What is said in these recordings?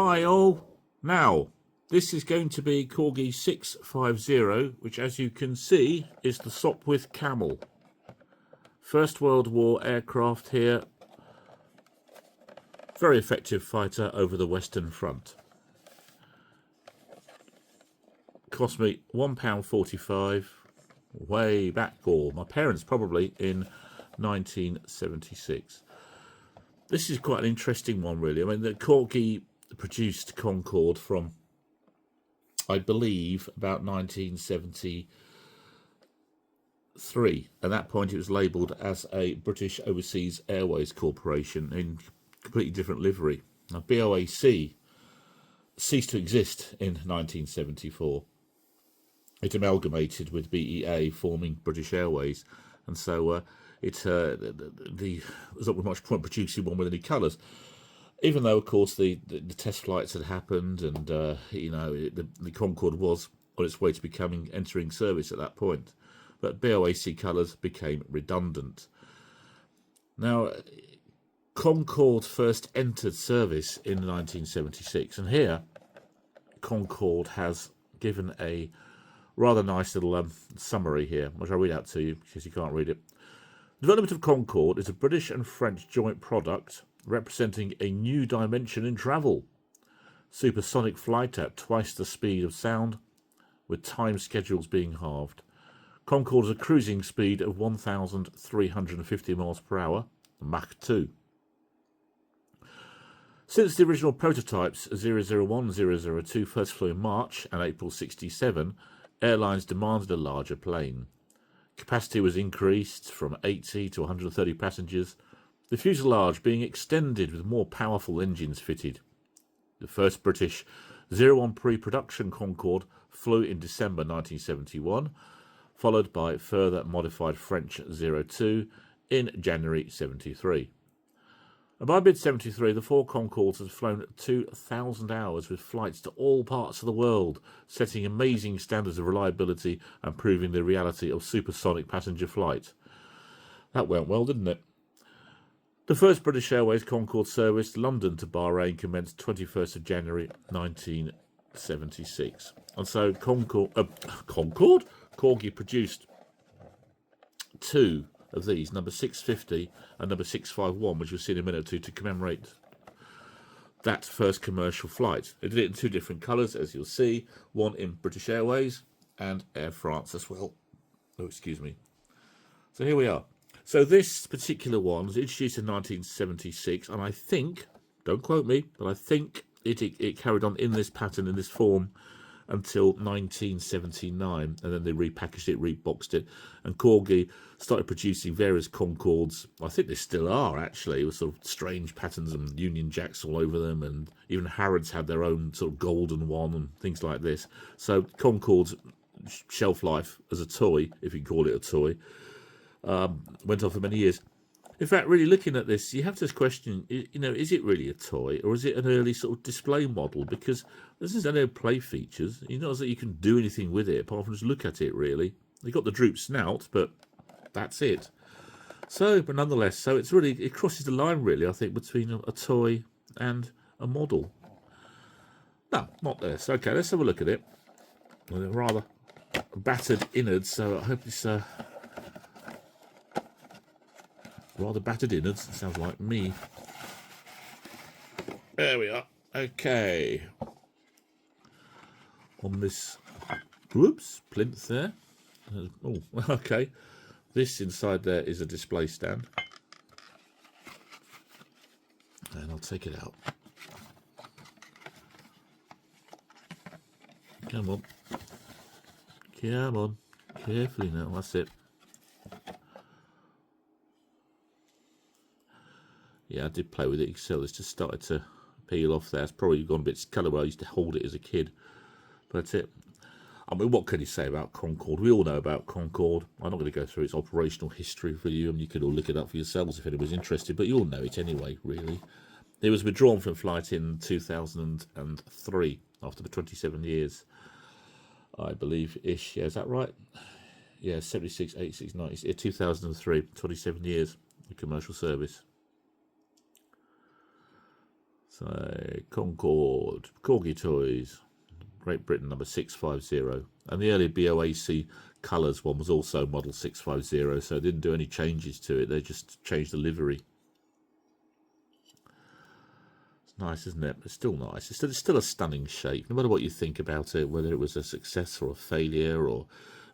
Hi all. Now, this is going to be Corgi 650, which as you can see is the Sopwith Camel. First World War aircraft here. Very effective fighter over the Western Front. Cost me £1.45 way back, or my parents probably, in 1976. This is quite an interesting one, really. I mean, the Corgi produced Concorde from, I believe, about 1973. At that point, it was labelled as a British Overseas Airways Corporation in completely different livery. Now, BOAC ceased to exist in 1974. It amalgamated with BEA, forming British Airways, and so there's not much point producing one with any colours. Even though, of course, the test flights had happened, and the Concorde was on its way to entering service at that point, but BOAC colours became redundant. Now, Concorde first entered service in 1976, and here Concorde has given a rather nice little summary here, which I'll read out to you because you can't read it. Development of Concorde is a British and French joint product representing a new dimension in travel. Supersonic flight at twice the speed of sound, with time schedules being halved. Concorde has a cruising speed of 1,350 miles per hour, Mach 2. Since the original prototypes 001 and 002 first flew in March and April 1967, airlines demanded a larger plane. Capacity was increased from 80 to 130 passengers, the fuselage being extended with more powerful engines fitted. The first British 01 pre-production Concorde flew in December 1971, followed by further modified French 02 in January 1973. And by mid-73, the four Concordes had flown 2,000 hours with flights to all parts of the world, setting amazing standards of reliability and proving the reality of supersonic passenger flight. That went well, didn't it? The first British Airways Concorde service, London to Bahrain, commenced 21st of January 1976. And so Corgi produced two of these, number 650 and number 651, which you'll see in a minute or two, to commemorate that first commercial flight. They did it in two different colours, as you'll see, one in British Airways and Air France as well. Oh, excuse me. So here we are. So this particular one was introduced in 1976, and I think, don't quote me, but I think it carried on in this pattern, in this form, until 1979, and then they repackaged it, reboxed it, and Corgi started producing various Concordes. I think they still are, actually, with sort of strange patterns and Union Jacks all over them, and even Harrods had their own sort of golden one and things like this. So Concorde's shelf life as a toy, if you can call it a toy, went on for many years. In fact, really looking at this, you have to question, is it really a toy, or is it an early sort of display model? Because this is no play features. You know that you can do anything with it, apart from just look at it, really. You've got the droop snout, but that's it. So, but nonetheless, so it crosses the line, really, I think, between a toy and a model. No, not this. Okay, let's have a look at it. Well, they're rather battered innards, so I hope it's rather battered innards. It sounds like me. There we are. Okay. On this, whoops, plinth there. Oh, okay. This inside there is a display stand. And I'll take it out. Come on. Come on. Carefully now. That's it. Yeah, I did play with it. You can see it's just started to peel off there. It's probably gone a bit colour where I used to hold it as a kid. But that's it. I mean, what can you say about Concorde? We all know about Concorde. I'm not going to go through its operational history for you. I mean, you could all look it up for yourselves if anyone's interested, but you all know it anyway, really. It was withdrawn from flight in 2003, after the 27 years, I believe-ish. Yeah, is that right? Yeah, 76, 86, 90, yeah, 2003, 27 years of commercial service. So, Concorde, Corgi Toys, Great Britain, number 650. And the early BOAC colours one was also model 650, so they didn't do any changes to it. They just changed the livery. It's nice, isn't it? It's still nice. It's still a stunning shape, no matter what you think about it, whether it was a success or a failure. Or,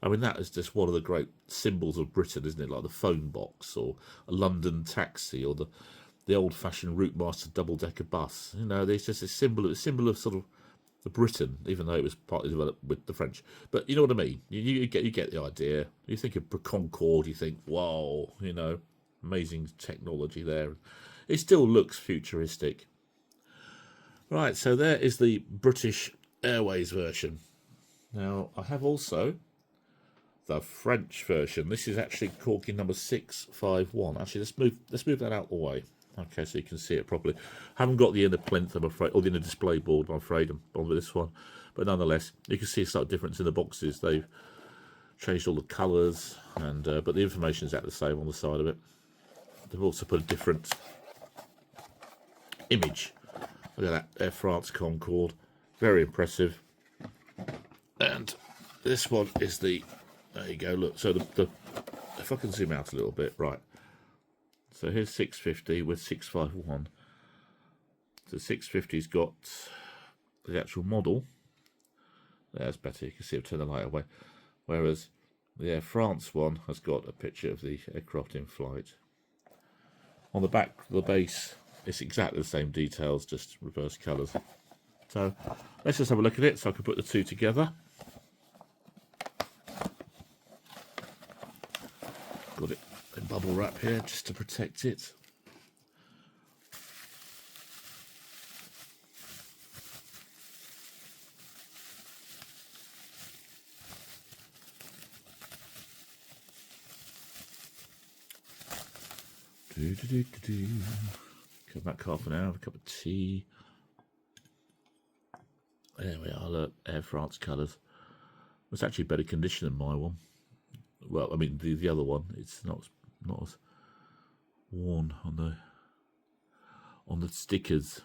I mean, that is just one of the great symbols of Britain, isn't it? Like the phone box, or a London taxi, or the old-fashioned Routemaster double-decker bus. You know, there's just a symbol of sort of Britain, even though it was partly developed with the French. But you know what I mean? You get the idea. You think of Concorde, you think, wow, you know, amazing technology there. It still looks futuristic. Right, so there is the British Airways version. Now, I have also the French version. This is actually Corgi number 651. Actually, let's move that out of the way. Okay, so you can see it properly. Haven't got the inner plinth, I'm afraid, or the inner display board, I'm afraid, on this one. But nonetheless, you can see a slight difference in the boxes. They've changed all the colours, and but the information is exactly the same on the side of it. They've also put a different image. Look at that, Air France Concorde. Very impressive. And this one is the, there you go, look. So the if I can zoom out a little bit, right. So here's 650 with 651. So 650's got the actual model. There's better, you can see I've turned the light away. Whereas the Air France one has got a picture of the aircraft in flight. On the back of the base, it's exactly the same details, just reverse colours. So let's just have a look at it so I can put the two together. Got it in bubble wrap here just to protect it. Come back half an hour, have a cup of tea. There we are, look, Air France colours. It's actually better condition than my one. Well, I mean the other one, it's not as worn on the stickers.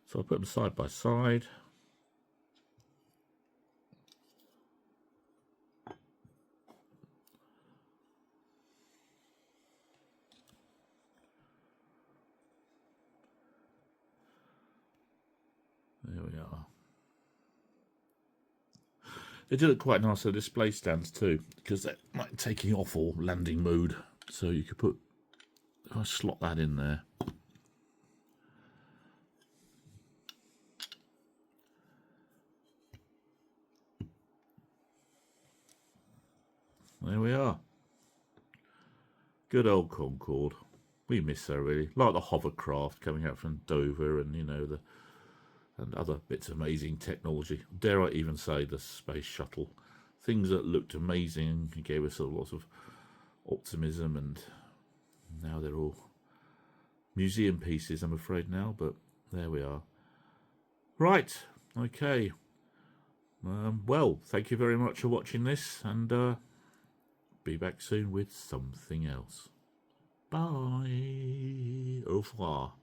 So I'll put them side by side. There we are. They do look quite nice on display stands too, because they're like taking off or landing mode. So you could put, if I slot that in there. There we are. Good old Concorde. We miss her really. Like the hovercraft coming out from Dover, and you know and other bits of amazing technology. Dare I even say the space shuttle. Things that looked amazing and gave us a lot of optimism, and now they're all museum pieces, I'm afraid now, but there we are. Right, okay. Well, thank you very much for watching this, and be back soon with something else. Bye. Au revoir.